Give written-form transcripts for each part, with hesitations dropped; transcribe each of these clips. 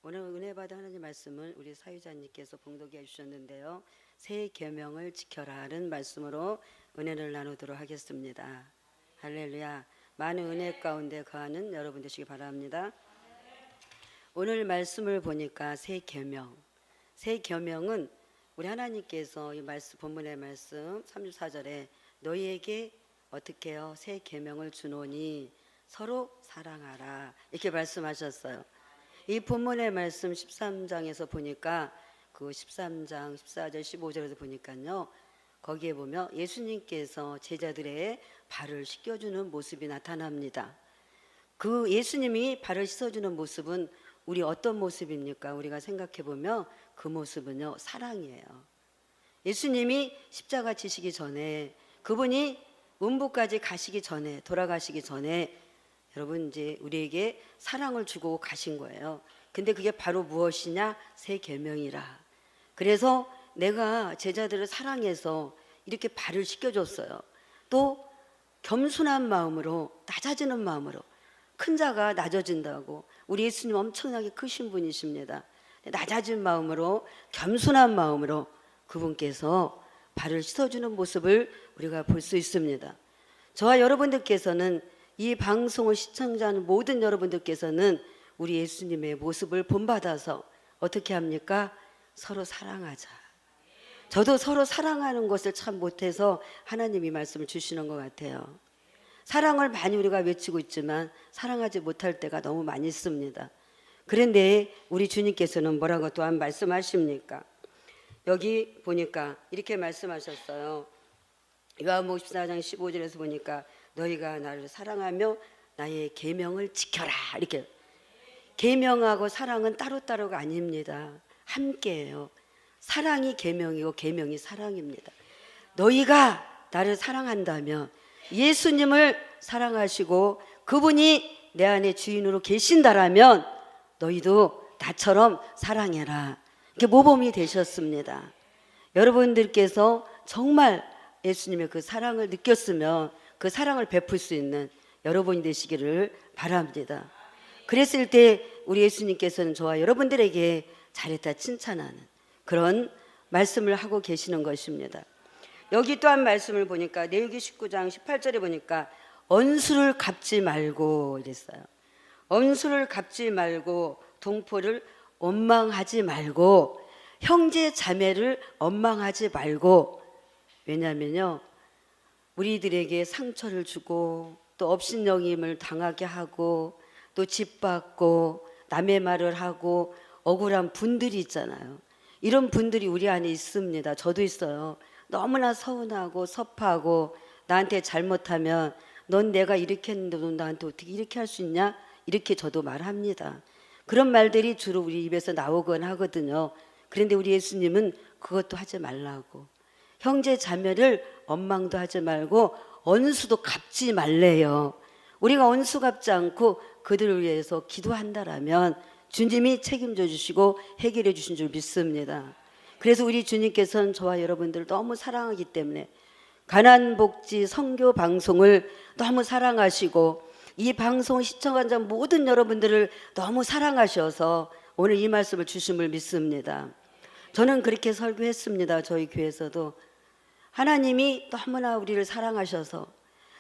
오늘 은혜 받은 하나님 말씀을 우리 사유자님께서 봉독해 주셨는데요. 새 계명을 지켜라는 말씀으로 은혜를 나누도록 하겠습니다. 할렐루야. 많은 은혜 가운데 거하는 여러분 되시기 바랍니다. 오늘 말씀을 보니까 새 계명. 새 계명은 우리 하나님께서 이 말씀 본문의 말씀 34절에 너희에게 어떻게 해요? 새 계명을 주노니 서로 사랑하라. 이렇게 말씀하셨어요. 이 본문의 말씀 13장에서 보니까 그 13장 14절 15절에서 보니까요. 거기에 보면 예수님께서 제자들의 발을 씻겨주는 모습이 나타납니다. 그 예수님이 발을 씻어주는 모습은 우리 어떤 모습입니까? 우리가 생각해 보면 그 모습은요, 사랑이에요. 예수님이 십자가 지시기 전에, 그분이 음부까지 가시기 전에, 돌아가시기 전에 여러분 이제 우리에게 사랑을 주고 가신 거예요. 근데 그게 바로 무엇이냐? 새 계명이라. 그래서 내가 제자들을 사랑해서 이렇게 발을 씻겨줬어요. 또 겸손한 마음으로, 낮아지는 마음으로, 큰 자가 낮아진다고. 우리 예수님 엄청나게 크신 분이십니다. 낮아진 마음으로, 겸손한 마음으로 그분께서 발을 씻어주는 모습을 우리가 볼 수 있습니다. 저와 여러분들께서는, 이 방송을 시청자하는 모든 여러분들께서는 우리 예수님의 모습을 본받아서 어떻게 합니까? 서로 사랑하자. 저도 서로 사랑하는 것을 참 못해서 하나님이 말씀을 주시는 것 같아요. 사랑을 많이 우리가 외치고 있지만 사랑하지 못할 때가 너무 많이 있습니다. 그런데 우리 주님께서는 뭐라고 또한 말씀하십니까? 여기 보니까 이렇게 말씀하셨어요. 요한복음 14장 15절에서 보니까 너희가 나를 사랑하며 나의 계명을 지켜라. 이렇게. 계명하고 사랑은 따로따로가 아닙니다. 함께해요. 사랑이 계명이고 계명이 사랑입니다. 너희가 나를 사랑한다면, 예수님을 사랑하시고 그분이 내 안에 주인으로 계신다라면 너희도 나처럼 사랑해라. 이렇게 모범이 되셨습니다. 여러분들께서 정말 예수님의 그 사랑을 느꼈으면 그 사랑을 베풀 수 있는 여러분이 되시기를 바랍니다. 그랬을 때 우리 예수님께서는 저와 여러분들에게 잘했다 칭찬하는 그런 말씀을 하고 계시는 것입니다. 여기 또한 말씀을 보니까 레위기 19장 18절에 보니까 언수를 갚지 말고 이랬어요. 언수를 갚지 말고, 동포를 원망하지 말고, 형제 자매를 원망하지 말고. 왜냐하면요, 우리들에게 상처를 주고 또 업신여김을 당하게 하고 또 짓밟고 남의 말을 하고 억울한 분들이 있잖아요. 이런 분들이 우리 안에 있습니다. 저도 있어요. 너무나 서운하고 섭하고, 나한테 잘못하면 넌 내가 이렇게 했는데 넌 나한테 어떻게 이렇게 할 수 있냐? 이렇게 저도 말합니다. 그런 말들이 주로 우리 입에서 나오곤 하거든요. 그런데 우리 예수님은 그것도 하지 말라고, 형제 자매를 원망도 하지 말고 언수도 갚지 말래요. 우리가 언수 갚지 않고 그들을 위해서 기도한다라면 주님이 책임져 주시고 해결해 주신 줄 믿습니다. 그래서 우리 주님께서는 저와 여러분들을 너무 사랑하기 때문에 가난복지 선교 방송을 너무 사랑하시고, 이 방송을 시청한 모든 여러분들을 너무 사랑하셔서 오늘 이 말씀을 주심을 믿습니다. 저는 그렇게 설교했습니다. 저희 교회에서도 하나님이 너무나 우리를 사랑하셔서,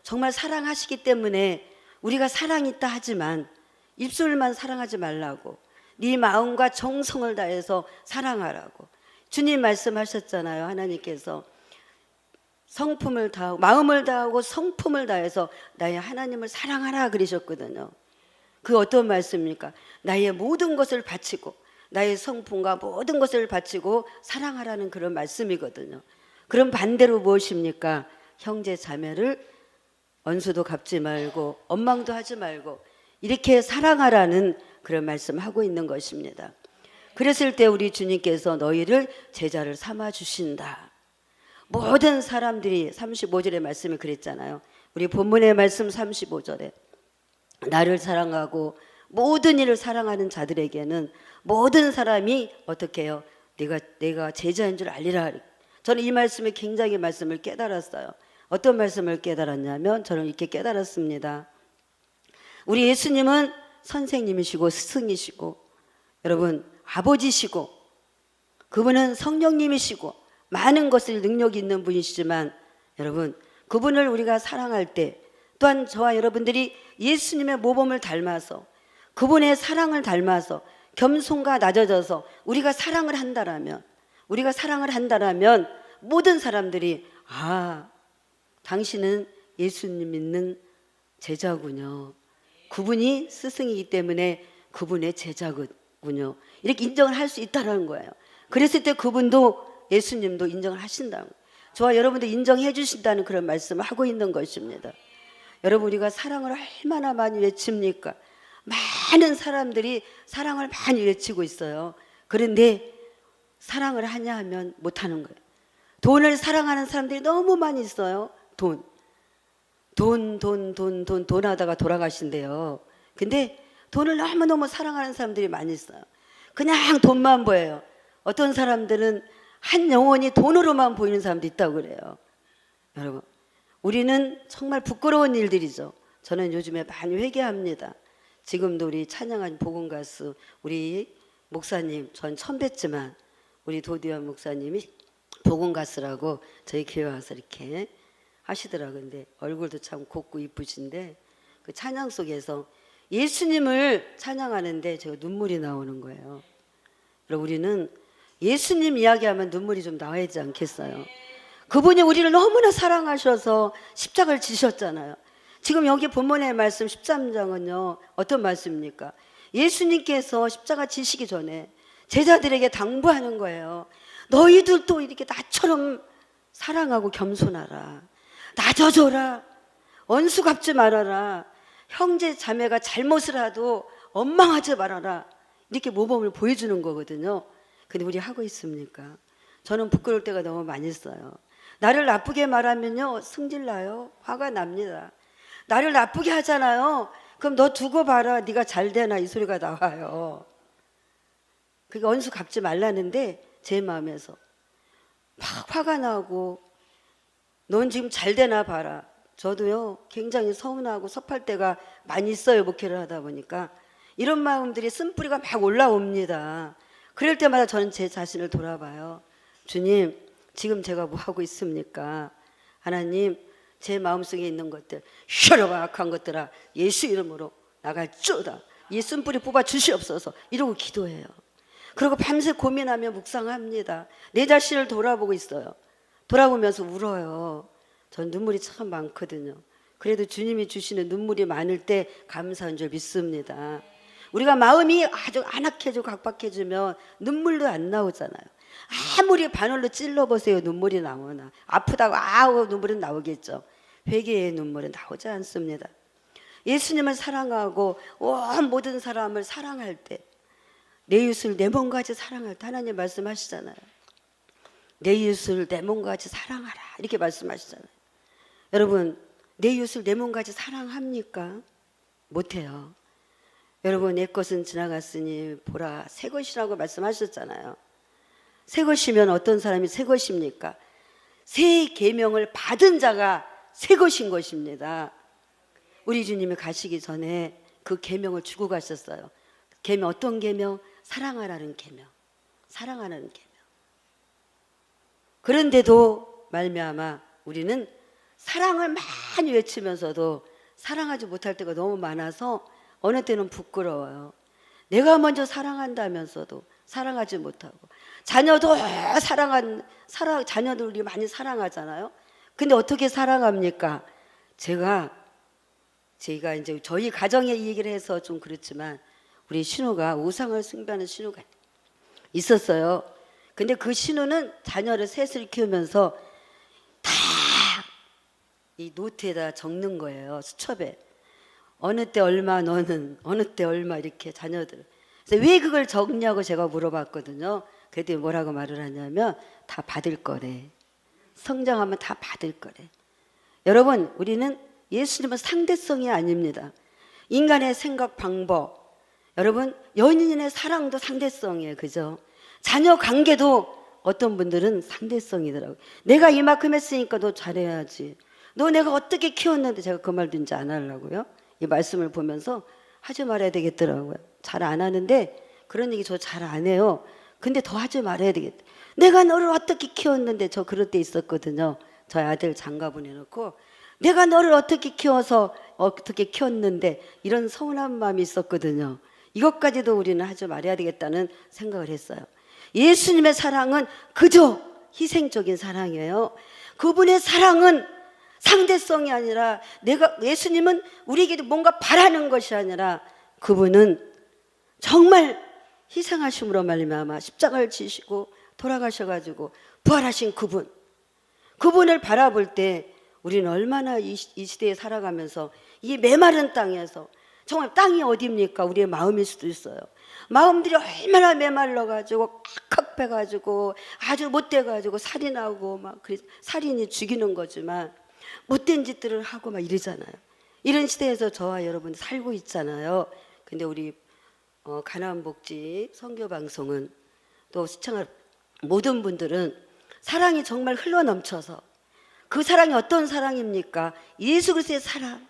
정말 사랑하시기 때문에 우리가 사랑이 있다 하지만 입술만 사랑하지 말라고, 네 마음과 정성을 다해서 사랑하라고 주님 말씀하셨잖아요. 하나님께서 성품을 다하고 마음을 다하고 성품을 다해서 나의 하나님을 사랑하라 그러셨거든요. 그 어떤 말씀입니까? 나의 모든 것을 바치고, 나의 성품과 모든 것을 바치고 사랑하라는 그런 말씀이거든요. 그럼 반대로 무엇입니까? 형제 자매를 언수도 갚지 말고 원망도 하지 말고 이렇게 사랑하라는 그런 말씀하고 있는 것입니다. 그랬을 때 우리 주님께서 너희를 제자를 삼아 주신다. 모든 사람들이 35절의 말씀이 그랬잖아요. 우리 본문의 말씀 35절에 나를 사랑하고 모든 일을 사랑하는 자들에게는 모든 사람이 어떻게 해요? 내가 제자인 줄 알리라. 저는 이 말씀에 굉장히 말씀을 깨달았어요. 어떤 말씀을 깨달았냐면 저는 이렇게 깨달았습니다. 우리 예수님은 선생님이시고 스승이시고 여러분, 아버지시고 그분은 성령님이시고 많은 것을 능력이 있는 분이시지만 여러분, 그분을 우리가 사랑할 때 또한 저와 여러분들이 예수님의 모범을 닮아서 그분의 사랑을 닮아서 겸손과 낮아져서 우리가 사랑을 한다라면 모든 사람들이 당신은 예수님 믿는 제자군요. 그분이 스승이기 때문에 그분의 제자군요. 이렇게 인정을 할 수 있다는 거예요. 그랬을 때 그분도 예수님도 인정을 하신다는 거예요. 저와 여러분도 인정해 주신다는 그런 말씀을 하고 있는 것입니다. 여러분, 우리가 사랑을 얼마나 많이 외칩니까? 많은 사람들이 사랑을 많이 외치고 있어요. 그런데 사랑을 하냐 하면 못하는 거예요. 돈을 사랑하는 사람들이 너무 많이 있어요. 돈 하다가 돌아가신대요. 근데 돈을 너무너무 사랑하는 사람들이 많이 있어요. 그냥 돈만 보여요. 어떤 사람들은 한 영혼이 돈으로만 보이는 사람도 있다고 그래요. 여러분, 우리는 정말 부끄러운 일들이죠. 저는 요즘에 많이 회개합니다. 지금도 우리 찬양한 복음가수 우리 목사님, 전 처음 뵀지만 우리 도디원 목사님이 복음가수라고 저희 교회 와서 이렇게 하시더라고요. 근데 얼굴도 참 곱고 이쁘신데 그 찬양 속에서 예수님을 찬양하는데 제가 눈물이 나오는 거예요. 그리고 우리는 예수님 이야기하면 눈물이 좀 나와야 하지 않겠어요? 그분이 우리를 너무나 사랑하셔서 십자가를 지셨잖아요. 지금 여기 본문의 말씀 13장은요 어떤 말씀입니까? 예수님께서 십자가 지시기 전에 제자들에게 당부하는 거예요. 너희들도 이렇게 나처럼 사랑하고 겸손하라. 낮아져라. 원수 갚지 말아라. 형제 자매가 잘못을 하도 원망하지 말아라. 이렇게 모범을 보여주는 거거든요. 근데 우리 하고 있습니까? 저는 부끄러울 때가 너무 많이 있어요. 나를 나쁘게 말하면요 승질나요. 화가 납니다. 나를 나쁘게 하잖아요. 그럼 너 두고 봐라. 네가 잘 되나 이 소리가 나와요. 그게 원수 갚지 말라는데 제 마음에서 막 화가 나고 넌 지금 잘 되나 봐라. 저도요 굉장히 서운하고 섭할 때가 많이 있어요. 목회를 하다 보니까 이런 마음들이 쓴뿌리가 막 올라옵니다. 그럴 때마다 저는 제 자신을 돌아봐요. 주님, 지금 제가 뭐 하고 있습니까? 하나님, 제 마음속에 있는 것들 셔러바 악한 것들아 예수 이름으로 나갈쪼다. 이 쓴뿌리 뽑아 주시옵소서. 이러고 기도해요. 그리고 밤새 고민하며 묵상합니다. 내 자신을 돌아보고 있어요. 돌아보면서 울어요. 전 눈물이 참 많거든요. 그래도 주님이 주시는 눈물이 많을 때 감사한 줄 믿습니다. 우리가 마음이 아주 안악해지고 각박해지면 눈물도 안 나오잖아요. 아무리 바늘로 찔러보세요. 눈물이 나오나. 아프다고 아우 눈물은 나오겠죠. 회개의 눈물은 나오지 않습니다. 예수님을 사랑하고 온 모든 사람을 사랑할 때 내 이웃을 내 몸과 같이 사랑할 때 하나님 말씀하시잖아요. 내 이웃을 내 몸과 같이 사랑하라 이렇게 말씀하시잖아요. 여러분, 내 이웃을 내 몸과 같이 사랑합니까? 못해요. 여러분, 내 것은 지나갔으니 보라 새 것이라고 말씀하셨잖아요. 새 것이면 어떤 사람이 새 것입니까? 새 계명을 받은 자가 새 것인 것입니다. 우리 주님이 가시기 전에 그 계명을 주고 가셨어요. 계명 어떤 계명? 사랑하라는 계명. 사랑하라는 계명. 그런데도 말미암아 우리는 사랑을 많이 외치면서도 사랑하지 못할 때가 너무 많아서 어느 때는 부끄러워요. 내가 먼저 사랑한다면서도 사랑하지 못하고 자녀도 자녀들 우리 많이 사랑하잖아요. 근데 어떻게 사랑합니까? 제가 이제 저희 가정의 얘기를 해서 좀 그렇지만 우리 신우가 우상을 숭배하는 신우가 있었어요. 근데 그 신우는 자녀를 셋을 키우면서 다 이 노트에다 적는 거예요. 수첩에. 어느 때 얼마 너는 어느 때 얼마 이렇게 자녀들. 그래서 왜 그걸 적냐고 제가 물어봤거든요. 그랬더니 뭐라고 말을 하냐면 다 받을 거래. 성장하면 다 받을 거래. 여러분, 우리는 예수님은 상대성이 아닙니다. 인간의 생각 방법. 여러분, 연인의 사랑도 상대성이에요. 그죠? 자녀 관계도 어떤 분들은 상대성이더라고요. 내가 이만큼 했으니까 너 잘해야지. 너 내가 어떻게 키웠는데 제가 그 말도 이제 안 하려고요. 이 말씀을 보면서 하지 말아야 되겠더라고요. 잘 안 하는데 그런 얘기 저 잘 안 해요. 근데 더 하지 말아야 되겠다. 내가 너를 어떻게 키웠는데, 저 그럴 때 있었거든요. 저희 아들 장가 보내놓고 내가 너를 어떻게 키워서 어떻게 키웠는데, 이런 서운한 마음이 있었거든요. 이것까지도 우리는 하지 말아야 되겠다는 생각을 했어요. 예수님의 사랑은 그저 희생적인 사랑이에요. 그분의 사랑은 상대성이 아니라, 예수님은 우리에게 뭔가 바라는 것이 아니라, 그분은 정말 희생하심으로 말미암아 십자가를 지시고 돌아가셔가지고 부활하신 그분을 바라볼 때 우리는 얼마나 이 시대에 살아가면서 이 메마른 땅에서, 정말 땅이 어디입니까? 우리의 마음일 수도 있어요. 마음들이 얼마나 메말라가지고 칵칵 패가지고 아주 못돼가지고 살인하고 막 살인이 죽이는 거지만 못된 짓들을 하고 막 이러잖아요. 이런 시대에서 저와 여러분 살고 있잖아요. 근데 우리 가나안복지 선교방송은, 또 시청할 모든 분들은 사랑이 정말 흘러넘쳐서, 그 사랑이 어떤 사랑입니까? 예수 그리스도의 사랑,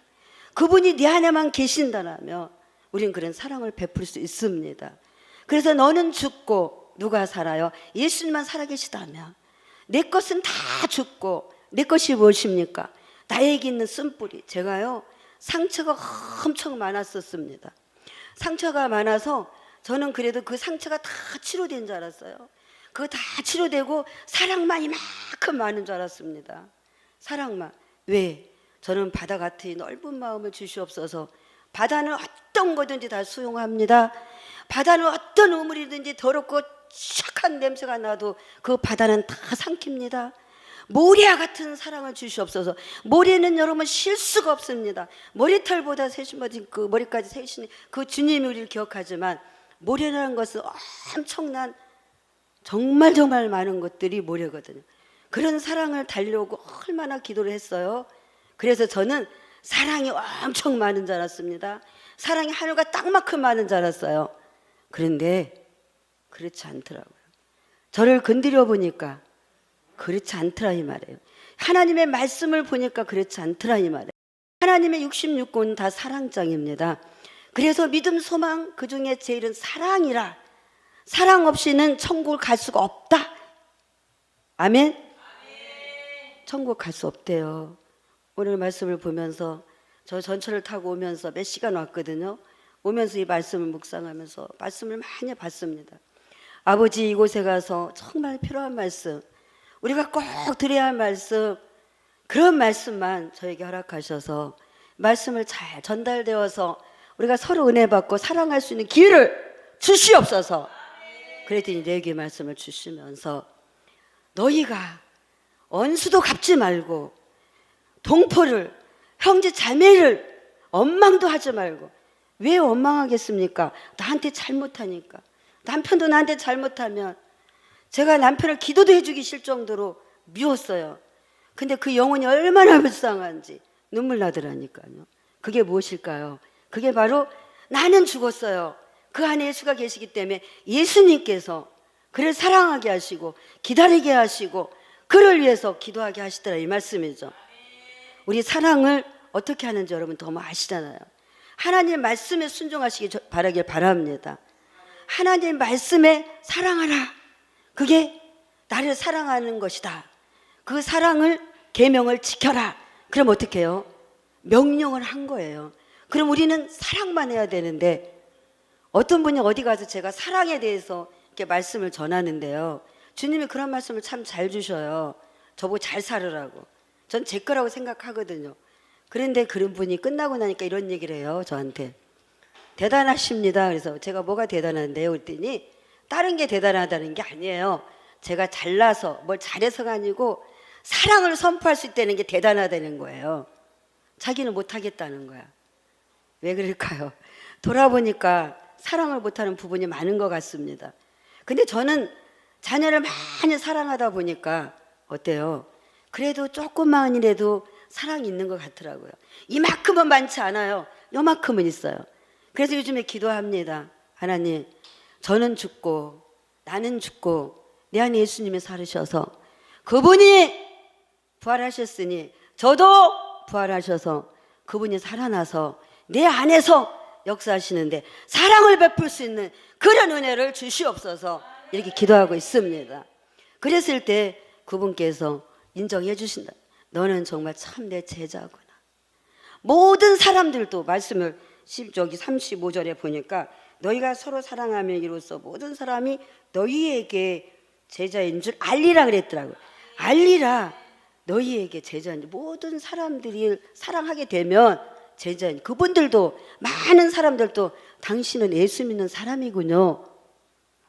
그분이 내 안에만 계신다라면 우리는 그런 사랑을 베풀 수 있습니다. 그래서 너는 죽고 누가 살아요? 예수님만 살아계시다면. 내 것은 다 죽고, 내 것이 무엇입니까? 나에게 있는 쓴뿌리. 제가요, 상처가 엄청 많았었습니다. 상처가 많아서 저는 그래도 그 상처가 다 치료된 줄 알았어요. 그거 다 치료되고 사랑만 이만큼 많은 줄 알았습니다. 사랑만. 왜? 저는 바다 같은 넓은 마음을 주시옵소서. 바다는 어떤 거든지 다 수용합니다. 바다는 어떤 우물이든지 더럽고 착한 냄새가 나도 그 바다는 다 삼킵니다. 모래와 같은 사랑을 주시옵소서. 모래는 여러분 실수가 없습니다. 머리털보다 세신 그 머리까지 세신 그 주님이 우리를 기억하지만, 모래라는 것은 엄청난, 정말 많은 것들이 모래거든요. 그런 사랑을 달려고 얼마나 기도를 했어요. 그래서 저는 사랑이 엄청 많은 줄 알았습니다. 사랑이 하늘과 땅만큼 많은 줄 알았어요. 그런데 그렇지 않더라고요. 저를 건드려 보니까 그렇지 않더라 이 말이에요. 하나님의 말씀을 보니까 그렇지 않더라 이 말이에요. 하나님의 66권은 다 사랑장입니다. 그래서 믿음, 소망, 그 중에 제일은 사랑이라. 사랑 없이는 천국을 갈 수가 없다. 아멘? 천국 갈 수 없대요. 오늘 말씀을 보면서, 저 전철을 타고 오면서 몇 시간 왔거든요. 오면서 이 말씀을 묵상하면서 말씀을 많이 봤습니다. 아버지, 이곳에 가서 정말 필요한 말씀, 우리가 꼭 드려야 할 말씀, 그런 말씀만 저에게 허락하셔서 말씀을 잘 전달되어서 우리가 서로 은혜 받고 사랑할 수 있는 기회를 주시옵소서. 그랬더니 내게 말씀을 주시면서, 너희가 원수도 갚지 말고 동포를, 형제 자매를 원망도 하지 말고. 왜 원망하겠습니까? 나한테 잘못하니까. 남편도 나한테 잘못하면, 제가 남편을 기도도 해주기 싫을 정도로 미웠어요. 근데 그 영혼이 얼마나 불쌍한지 눈물 나더라니까요. 그게 무엇일까요? 그게 바로 나는 죽었어요. 그 안에 예수가 계시기 때문에 예수님께서 그를 사랑하게 하시고 기다리게 하시고 그를 위해서 기도하게 하시더라 이 말씀이죠. 우리 사랑을 어떻게 하는지 여러분 너무 아시잖아요. 하나님 말씀에 순종하시기 바라길 바랍니다. 하나님 말씀에 사랑하라. 그게 나를 사랑하는 것이다. 그 사랑을, 계명을 지켜라. 그럼 어떻게 해요? 명령을 한 거예요. 그럼 우리는 사랑만 해야 되는데, 어떤 분이 어디 가서 제가 사랑에 대해서 이렇게 말씀을 전하는데요, 주님이 그런 말씀을 참 잘 주셔요. 저보고 잘 살으라고. 전 제 거라고 생각하거든요. 그런데 그런 분이 끝나고 나니까 이런 얘기를 해요, 저한테. 대단하십니다. 그래서 제가 뭐가 대단한데요? 그랬더니 다른 게 대단하다는 게 아니에요. 제가 잘나서 뭘 잘해서가 아니고 사랑을 선포할 수 있다는 게 대단하다는 거예요. 자기는 못하겠다는 거야. 왜 그럴까요? 돌아보니까 사랑을 못하는 부분이 많은 것 같습니다. 근데 저는 자녀를 많이 사랑하다 보니까 어때요? 그래도 조금만이라도 사랑이 있는 것 같더라고요. 이만큼은 많지 않아요. 요만큼은 있어요. 그래서 요즘에 기도합니다. 하나님, 저는 죽고 나는 죽고 내 안에 예수님이 살으셔서 그분이 부활하셨으니 저도 부활하셔서 그분이 살아나서 내 안에서 역사하시는데 사랑을 베풀 수 있는 그런 은혜를 주시옵소서 이렇게 기도하고 있습니다. 그랬을 때 그분께서 인정해 주신다. 너는 정말 참 내 제자구나. 모든 사람들도 말씀을 저기 35절에 보니까 너희가 서로 사랑하며 이로써 모든 사람이 너희에게 제자인 줄 알리라 그랬더라고요. 알리라. 너희에게 제자인 줄. 모든 사람들이 사랑하게 되면 제자인, 그분들도 많은 사람들도 당신은 예수 믿는 사람이군요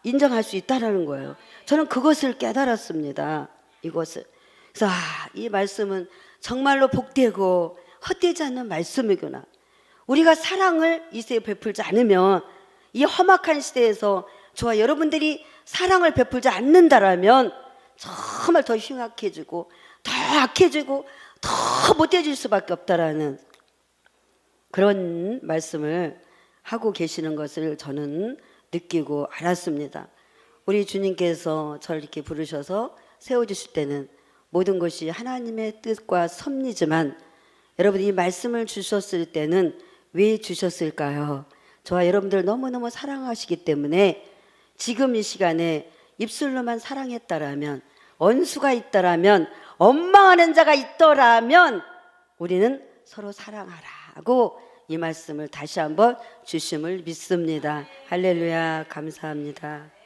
인정할 수 있다라는 거예요. 저는 그것을 깨달았습니다. 이것을. 그래서 이 말씀은 정말로 복되고 헛되지 않는 말씀이구나. 우리가 사랑을 이 시대에 베풀지 않으면, 이 험악한 시대에서 저와 여러분들이 사랑을 베풀지 않는다라면 정말 더 흉악해지고 더 악해지고 더 못해질 수밖에 없다라는 그런 말씀을 하고 계시는 것을 저는 느끼고 알았습니다. 우리 주님께서 저를 이렇게 부르셔서 세워주실 때는 모든 것이 하나님의 뜻과 섭리지만, 여러분 이 말씀을 주셨을 때는 왜 주셨을까요? 저와 여러분들 너무너무 사랑하시기 때문에 지금 이 시간에 입술로만 사랑했다라면, 원수가 있다라면, 원망하는 자가 있더라면 우리는 서로 사랑하라고 이 말씀을 다시 한번 주심을 믿습니다. 할렐루야. 감사합니다.